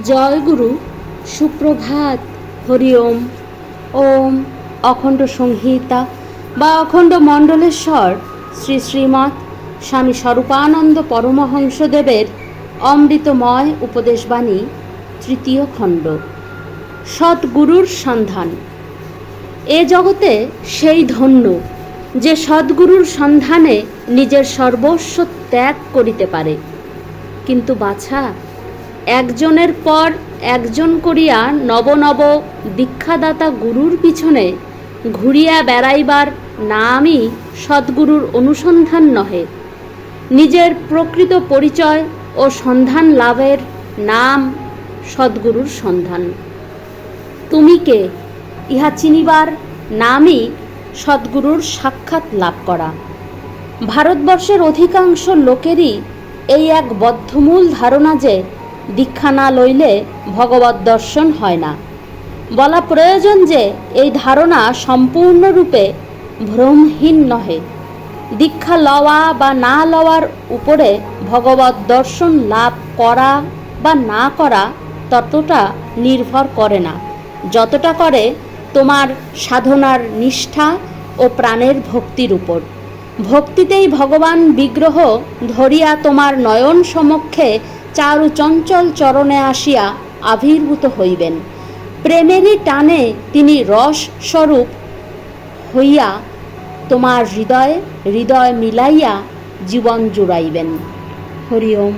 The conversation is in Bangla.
জয় গুরু, সুপ্রভাত, হরি ওম। ওম অখণ্ড সংহিতা বা অখণ্ড মণ্ডলেশ্বর শ্রী শ্রীমৎ স্বামী স্বরূপানন্দ পরমহংসদেবের অমৃতময় উপদেশবাণী, তৃতীয় খণ্ড। সদ্গুরুর সন্ধান। এ জগতে সেই ধন্য যে সদ্গুরুর সন্ধানে নিজের সর্বস্ব ত্যাগ করিতে পারে। কিন্তু বাছা, একজনের পর একজন করিয়া নব নব দীক্ষাদাতা গুরুর পিছনে ঘুরিয়া বেড়াইবার নামই সদ্গুরুর অনুসন্ধান নহে। নিজের প্রকৃত পরিচয় ও সন্ধান লাভের নাম সদ্গুরুর সন্ধান। তুমি কে, ইহা চিনিবার নামই সদ্গুরুর সাক্ষাৎ লাভ করা। ভারতবর্ষের অধিকাংশ লোকেরই এই এক বদ্ধমূল ধারণা যে দীক্ষা না লইলে ভগবৎ দর্শন হয় না। বলা প্রয়োজন যে এই ধারণা সম্পূর্ণরূপে ভ্রমহীন নহে। দীক্ষা লওয়া বা না লওয়ার উপরে ভগবৎ দর্শন লাভ করা বা না করা ততটা নির্ভর করে না, যতটা করে তোমার সাধনার নিষ্ঠা ও প্রাণের ভক্তির উপর। ভক্তিতেই ভগবান বিগ্রহ ধরিয়া তোমার নয়ন সমক্ষে চারু চঞ্চল চরণে আসিয়া আবির্ভূত হইবেন। প্রেমেরই টানে তিনি রস স্বরূপ হইয়া তোমার হৃদয় হৃদয় মিলাইয়া জীবন জুড়াইবেন। হরি ওম।